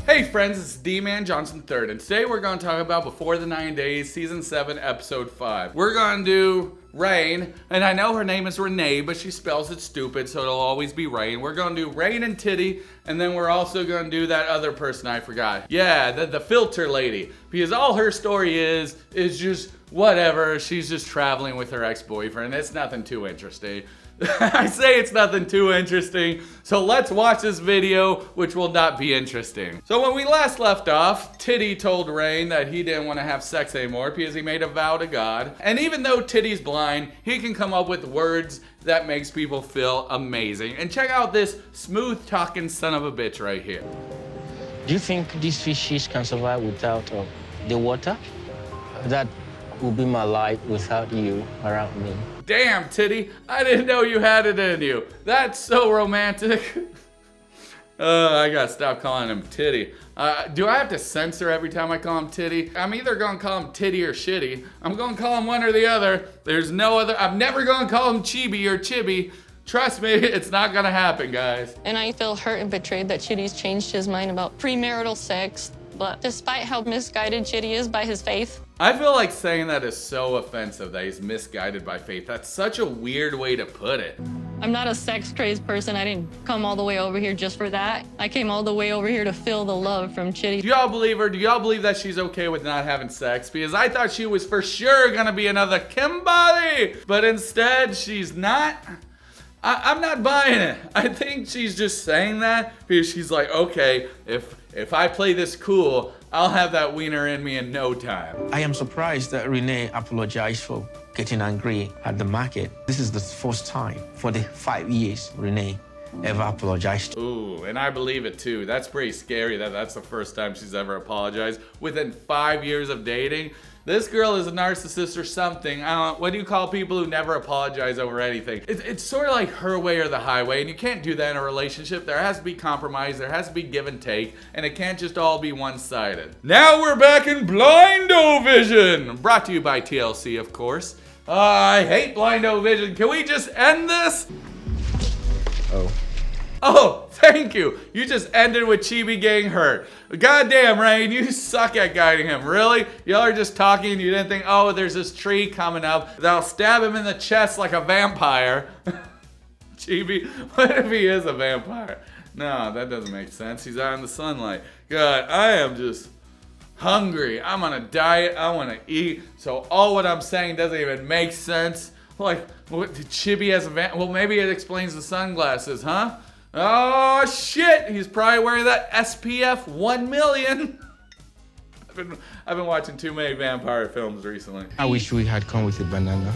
Hey friends, it's Dee-man Johnson III, and today we're going to talk about Before the 9 Days, Season 7, Episode 5. We're going to do Rayne, and I know her name is Renee, but she spells it stupid, so it'll always be Rayne. We're going to do Rayne and Titty, and then we're also going to do that other person I forgot. Yeah, the filter lady, because all her story is just whatever. She's just traveling with her ex-boyfriend. It's nothing too interesting. I say it's nothing too interesting, so let's watch this video, which will not be interesting. So when we last left off, Titty told Rayne that he didn't want to have sex anymore because he made a vow to God. And even though Titty's blind, he can come up with words that makes people feel amazing. And check out this smooth talking son of a bitch right here. Do you think these fishes can survive without the water? That will be my life without you around me. Damn, Titty, I didn't know you had it in you. That's so romantic. I gotta stop calling him Titty. Do I have to censor every time I call him Titty? I'm either gonna call him Titty or Shitty. I'm gonna call him one or the other. There's no other. I'm never gonna call him Chibi or Chibi. Trust me, it's not gonna happen, guys. And I feel hurt and betrayed that Chitty's changed his mind about premarital sex. But despite how misguided Chitty is by his faith, I feel like saying that is so offensive that he's misguided by faith. That's such a weird way to put it. I'm not a sex-crazed person. I didn't come all the way over here just for that. I came all the way over here to feel the love from Chitty. Do y'all believe her? Do y'all believe that she's okay with not having sex? Because I thought she was for sure gonna be another Kimberly, but instead she's not. I'm not buying it. I think she's just saying that because she's like, okay, if I play this cool, I'll have that wiener in me in no time. I am surprised that Renee apologized for getting angry at the market. This is the first time for the 5 years Renee ever apologized. Ooh, and I believe it too. That's pretty scary that that's the first time she's ever apologized within 5 years of dating. This girl is a narcissist or something. I don't know. What do you call people who never apologize over anything? It's sort of like her way or the highway, and you can't do that in a relationship. There has to be compromise, there has to be give and take, and it can't just all be one-sided. Now we're back in Blind-O-Vision! Brought to you by TLC, of course. I hate Blind-O-Vision. Can we just end this? Oh, thank you. You just ended with Chibi getting hurt. Goddamn, Rayne, you suck at guiding him. Really? Y'all are just talking and you didn't think, oh, there's this tree coming up that'll stab him in the chest like a vampire. Chibi, what if he is a vampire? No, that doesn't make sense. He's out in the sunlight. God, I am just hungry. I'm on a diet. I want to eat. So all what I'm saying doesn't even make sense. Like, what, Chibi has a well, maybe it explains the sunglasses, huh? Oh shit, he's probably wearing that SPF 1 million. I've been watching too many vampire films recently. I wish we had come with a banana.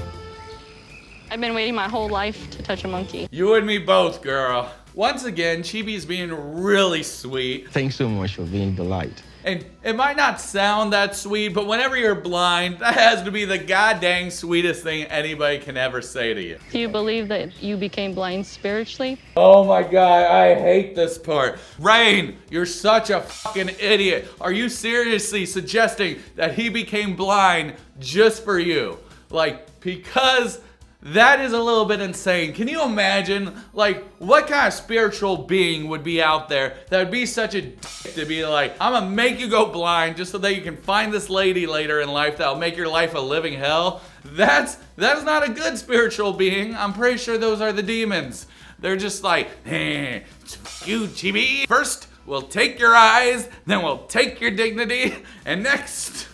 I've been waiting my whole life to touch a monkey. You and me both, girl. Once again, Chibi's being really sweet. Thanks so much for being the light. And it might not sound that sweet, but whenever you're blind, that has to be the goddamn sweetest thing anybody can ever say to you. Do you believe that you became blind spiritually? Oh my god, I hate this part. Rayne, you're such a fucking idiot. Are you seriously suggesting that he became blind just for you? Like, because that is a little bit insane. Can you imagine, like, what kind of spiritual being would be out there that would be such a dick to be like, I'm gonna make you go blind just so that you can find this lady later in life that'll make your life a living hell? That's not a good spiritual being. I'm pretty sure those are the demons. They're just like, hey, you, Chibi. First, we'll take your eyes, then we'll take your dignity, and next,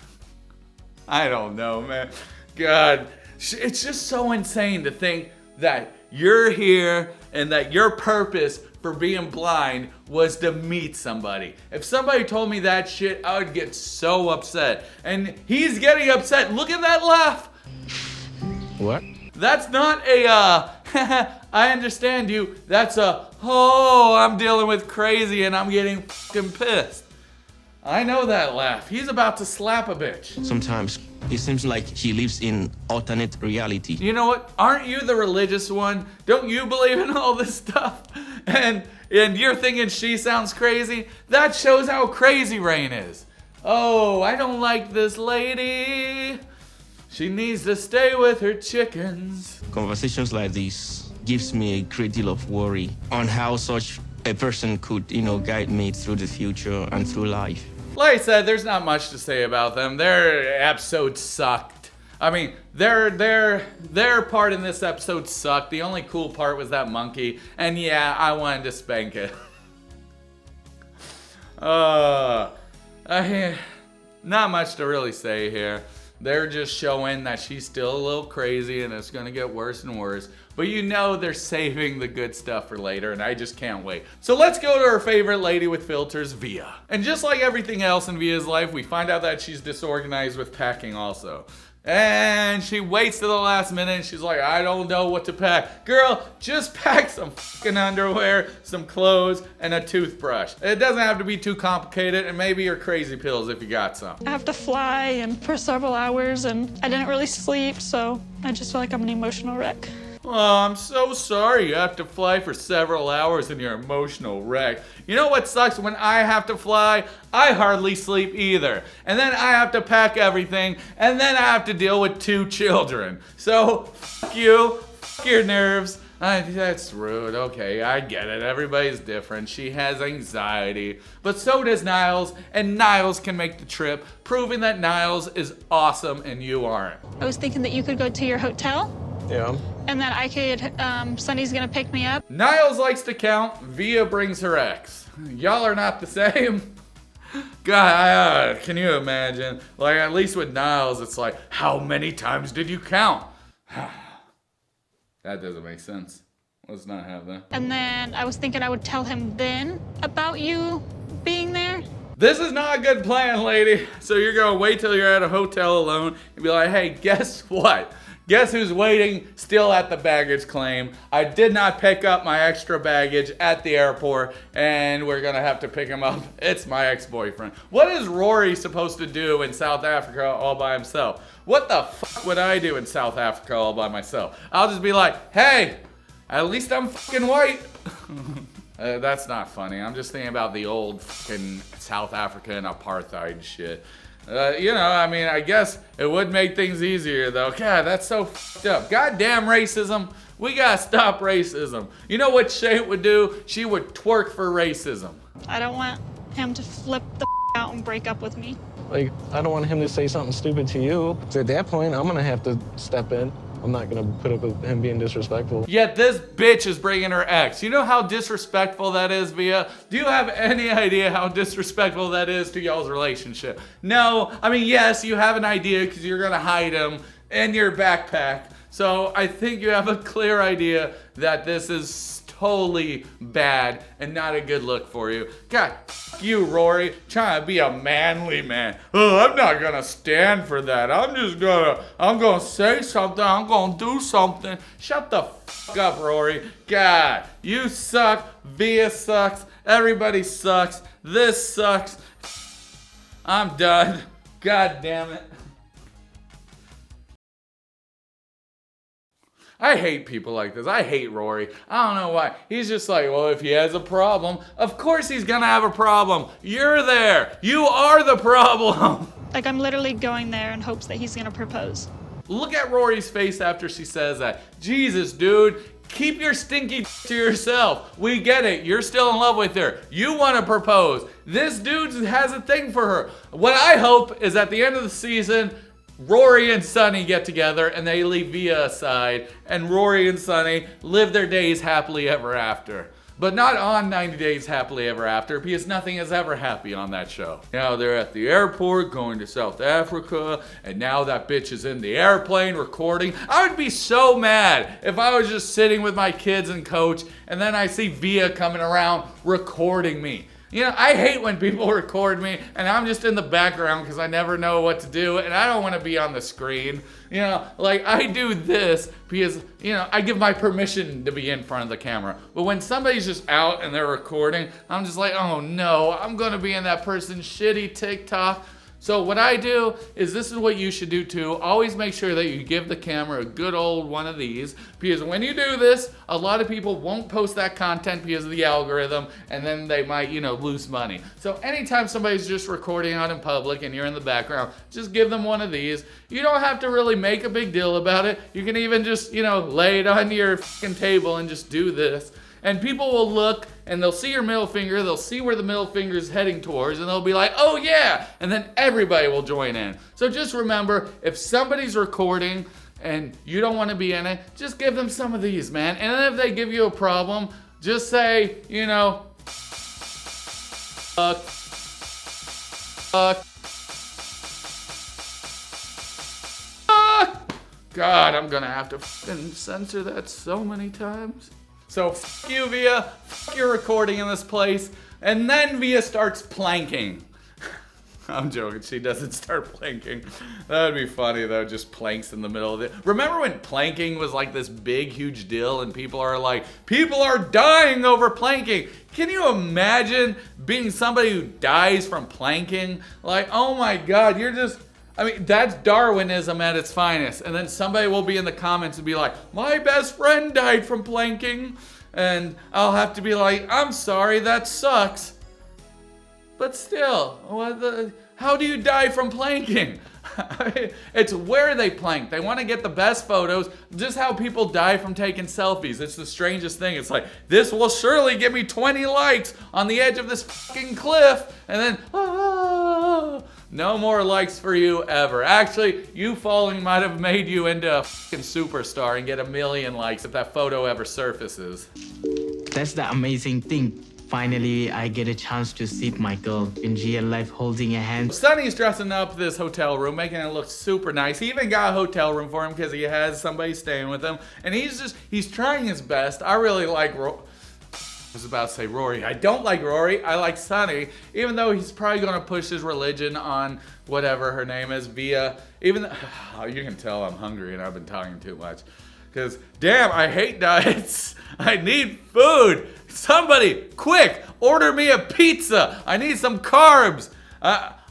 I don't know, man. God. It's just so insane to think that you're here and that your purpose for being blind was to meet somebody. If somebody told me that shit, I would get so upset. And he's getting upset. Look at that laugh. What? That's not a, I understand you. That's a, oh, I'm dealing with crazy and I'm getting fucking pissed. I know that laugh. He's about to slap a bitch. Sometimes it seems like she lives in alternate reality. You know what? Aren't you the religious one? Don't you believe in all this stuff? And you're thinking she sounds crazy? That shows how crazy Rayne is. Oh, I don't like this lady. She needs to stay with her chickens. Conversations like this gives me a great deal of worry on how such a person could, guide me through the future and through life. Like I said, there's not much to say about them. Their episode sucked. I mean, their part in this episode sucked. The only cool part was that monkey, and yeah, I wanted to spank it. Not much to really say here. They're just showing that she's still a little crazy and it's gonna get worse and worse. But you know they're saving the good stuff for later, and I just can't wait. So let's go to our favorite lady with filters, Veah. And just like everything else in Veah's life, we find out that she's disorganized with packing also. And she waits to the last minute and she's like, I don't know what to pack. Girl, just pack some fucking underwear, some clothes, and a toothbrush. It doesn't have to be too complicated, and maybe your crazy pills if you got some. I have to fly and for several hours, and I didn't really sleep, so I just feel like I'm an emotional wreck. Oh, I'm so sorry you have to fly for several hours and you're an emotional wreck. You know what sucks? When I have to fly, I hardly sleep either. And then I have to pack everything, and then I have to deal with 2 children. So, fuck you, fuck your nerves. That's rude. Okay, I get it. Everybody's different. She has anxiety. But so does Niles, and Niles can make the trip, proving that Niles is awesome and you aren't. I was thinking that you could go to your hotel. Yeah. And then I could, Sunny's gonna pick me up. Niles likes to count. Veah brings her ex. Y'all are not the same. God, can you imagine? Like, at least with Niles, it's like, how many times did you count? That doesn't make sense. Let's not have that. And then I was thinking I would tell him then about you being there. This is not a good plan, lady. So you're gonna wait till you're at a hotel alone and be like, hey, guess what? Guess who's waiting still at the baggage claim? I did not pick up my extra baggage at the airport, and we're gonna have to pick him up. It's my ex-boyfriend. What is Rory supposed to do in South Africa all by himself? What the fuck would I do in South Africa all by myself? I'll just be like, hey, at least I'm fucking white. That's not funny. I'm just thinking about the old fucking South African apartheid shit. I mean, I guess it would make things easier, though. God, that's so fucked up. Goddamn racism. We gotta stop racism. You know what Shay would do? She would twerk for racism. I don't want him to flip the out and break up with me. Like, I don't want him to say something stupid to you. So at that point, I'm gonna have to step in. I'm not gonna put up with him being disrespectful. Yet this bitch is bringing her ex. You know how disrespectful that is, Veah? Do you have any idea how disrespectful that is to y'all's relationship? No, I mean, yes, you have an idea because you're gonna hide him in your backpack. So I think you have a clear idea that this is totally bad and not a good look for you. God, f you, Rory, trying to be a manly man. Oh, I'm not gonna stand for that. I'm gonna say something. I'm gonna do something. Shut the fuck up, Rory. God, you suck. Veah sucks. Everybody sucks. This sucks. I'm done. God damn it. I hate people like this. I hate Rory. I don't know why. He's just like, well, if he has a problem, of course he's gonna have a problem. You're there. You are the problem. Like, I'm literally going there in hopes that he's gonna propose. Look at Rory's face after she says that. Jesus, dude. Keep your stinky to yourself. We get it. You're still in love with her. You want to propose. This dude has a thing for her. What I hope is at the end of the season, Rory and Sunny get together and they leave Veah aside, and Rory and Sunny live their days happily ever after. But not on 90 Days Happily Ever After, because nothing is ever happy on that show. Now they're at the airport going to South Africa, and now that bitch is in the airplane recording. I would be so mad if I was just sitting with my kids and coach, and then I see Veah coming around recording me. You know, I hate when people record me and I'm just in the background because I never know what to do and I don't want to be on the screen. You know, like I do this because, you know, I give my permission to be in front of the camera. But when somebody's just out and they're recording, I'm just like, oh no, I'm going to be in that person's shitty TikTok. So what I do is this is what you should do too. Always make sure that you give the camera a good old one of these, because when you do this, a lot of people won't post that content because of the algorithm, and then they might, you know, lose money. So anytime somebody's just recording out in public and you're in the background, just give them one of these. You don't have to really make a big deal about it. You can even just, you know, lay it on your fucking table and just do this. And people will look and they'll see your middle finger, they'll see where the middle finger is heading towards, and they'll be like, oh yeah, and then everybody will join in. So just remember, if somebody's recording and you don't want to be in it, just give them some of these, man. And then if they give you a problem, just say, you know, God, I'm gonna have to fucking censor that so many times. So fuck you, Veah. Fuck your recording in this place. And then Veah starts planking. I'm joking, she doesn't start planking. That would be funny though, just planks in the middle of it. Remember when planking was like this big, huge deal and people are dying over planking. Can you imagine being somebody who dies from planking? Like, oh my God, that's Darwinism at its finest. And then somebody will be in the comments and be like, my best friend died from planking. And I'll have to be like, I'm sorry, that sucks. But still, how do you die from planking? It's where they plank. They want to get the best photos. Just how people die from taking selfies. It's the strangest thing. It's like, this will surely give me 20 likes on the edge of this fucking cliff. And then, no more likes for you ever. Actually, you falling might have made you into a fucking superstar and get 1 million likes if that photo ever surfaces. That's the amazing thing. Finally, I get a chance to see my girl in real life holding a hand. Sunny's dressing up this hotel room, making it look super nice. He even got a hotel room for him because he has somebody staying with him. And he's trying his best. I really like I was about to say Rory. I don't like Rory. I like Sunny, even though he's probably going to push his religion on whatever her name is, Veah. Even though, you can tell I'm hungry and I've been talking too much. Because, damn, I hate diets. I need food. Somebody, quick, order me a pizza. I need some carbs.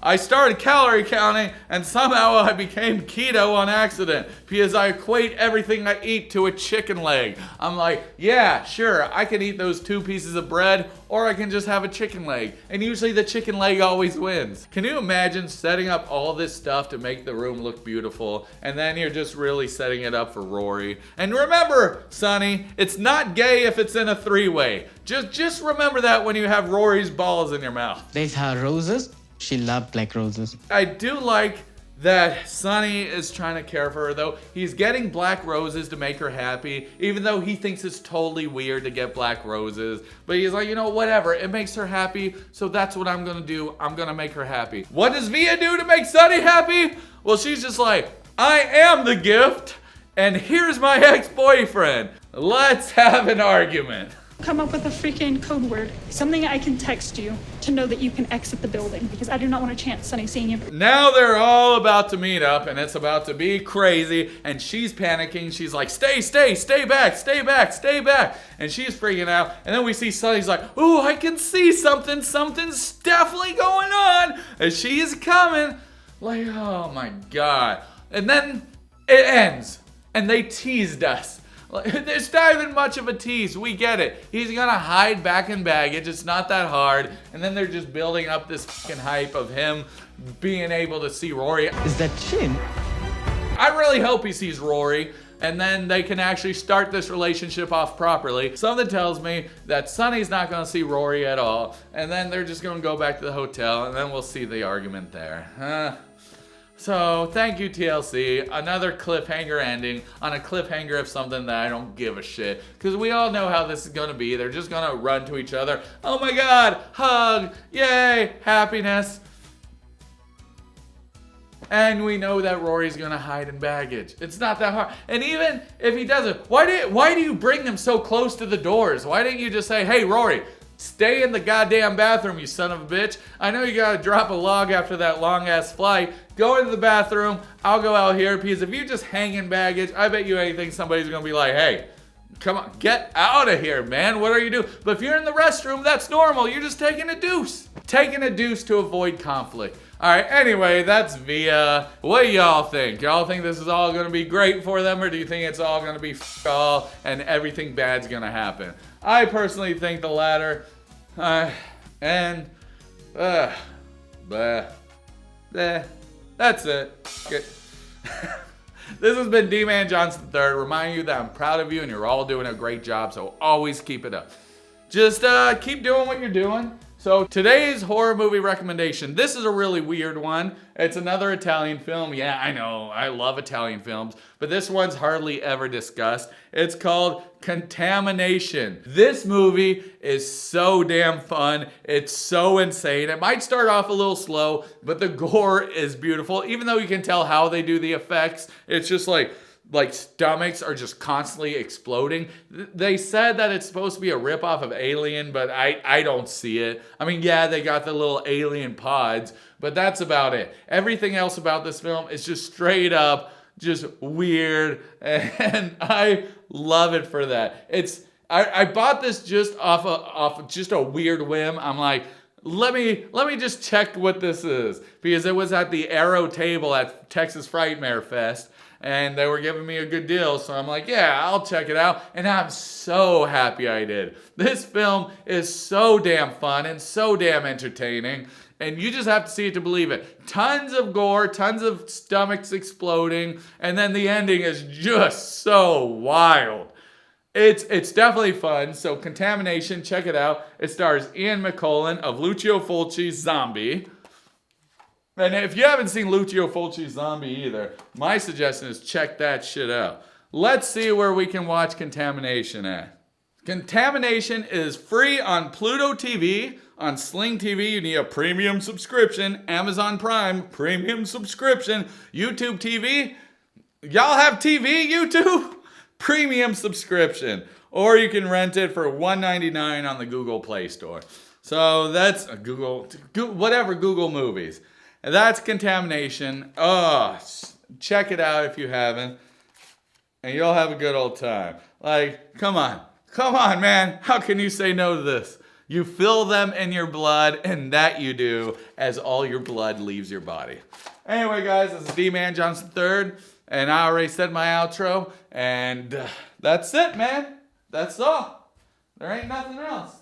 I started calorie counting and somehow I became keto on accident because I equate everything I eat to a chicken leg. I'm like, yeah, sure, I can eat those 2 pieces of bread or I can just have a chicken leg. And usually the chicken leg always wins. Can you imagine setting up all this stuff to make the room look beautiful and then you're just really setting it up for Rory? And remember, Sunny, it's not gay if it's in a 3-way. Just remember that when you have Rory's balls in your mouth. These are roses. She loved black roses. I do like that Sunny is trying to care for her though. He's getting black roses to make her happy, even though he thinks it's totally weird to get black roses. But he's like, you know, whatever, it makes her happy, so that's what I'm gonna do. I'm gonna make her happy. What does Veah do to make Sunny happy? Well, she's just like, I am the gift, and here's my ex-boyfriend. Let's have an argument. Come up with a freaking code word, something I can text you to know that you can exit the building because I do not want a chance Sunny seeing you. Now they're all about to meet up and it's about to be crazy and she's panicking. She's like, stay back. And she's freaking out. And then we see Sunny's like, ooh, I can see something. Something's definitely going on. And she is coming. Like, oh my God. And then it ends and they teased us. There's not even much of a tease. We get it. He's gonna hide back in baggage. It's not that hard. And then they're just building up this fucking hype of him being able to see Rory. Is that chin? I really hope he sees Rory. And then they can actually start this relationship off properly. Something tells me that Sunny's not gonna see Rory at all. And then they're just gonna go back to the hotel and then we'll see the argument there. So, thank you, TLC. Another cliffhanger ending on a cliffhanger of something that I don't give a shit. Because we all know how this is going to be. They're just going to run to each other. Oh my God, hug, yay, happiness. And we know that Rory's going to hide in baggage. It's not that hard. And even if he doesn't, why do you bring him so close to the doors? Why didn't you just say, hey, Rory, stay in the goddamn bathroom, you son of a bitch. I know you gotta drop a log after that long ass flight. Go into the bathroom, I'll go out here, because if you just hang in baggage, I bet you anything somebody's gonna be like, hey, come on, get out of here, man. What are you doing? But if you're in the restroom, that's normal. You're just taking a deuce. Taking a deuce to avoid conflict. All right, anyway, that's Veah. What do y'all think? Y'all think this is all gonna be great for them, or do you think it's all gonna be f*** all and everything bad's gonna happen? I personally think the latter. That's it. This has been Dee-man Johnson III, reminding you that I'm proud of you and you're all doing a great job, so always keep it up. Just keep doing what you're doing. So today's horror movie recommendation, this is a really weird one. It's another Italian film. Yeah, I know, I love Italian films, but this one's hardly ever discussed. It's called Contamination. This movie is so damn fun. It's so insane. It might start off a little slow, but the gore is beautiful. Even though you can tell how they do the effects, it's just like stomachs are just constantly exploding. They said that it's supposed to be a ripoff of Alien, but I don't see it. I mean, yeah, they got the little alien pods, but that's about it. Everything else about this film is just straight up just weird, and I love it for that. I bought this just off of just a weird whim. I'm like, let me just check what this is, because it was at the Arrow table at Texas Frightmare Fest, and they were giving me a good deal, so I'm like, yeah, I'll check it out, and I'm so happy I did. This film is so damn fun and so damn entertaining, and you just have to see it to believe it. Tons of gore, tons of stomachs exploding, and then the ending is just so wild. It's definitely fun. So Contamination, check it out. It stars Ian McKellen of Lucio Fulci's Zombie. And if you haven't seen Lucio Fulci's Zombie either, my suggestion is check that shit out. Let's see where we can watch Contamination at. Contamination is free on Pluto TV. On Sling TV, you need a premium subscription. Amazon Prime, premium subscription. YouTube TV, y'all have TV, YouTube? Premium subscription. Or you can rent it for $1.99 on the Google Play Store. So that's Google Movies. And that's Contamination. Oh, check it out if you haven't. And you'll have a good old time. Like, come on, man. How can you say no to this? You feel them in your blood, and that you do as all your blood leaves your body. Anyway, guys, this is Dee-man Johnson III, and I already said my outro, and that's it, man. That's all. There ain't nothing else.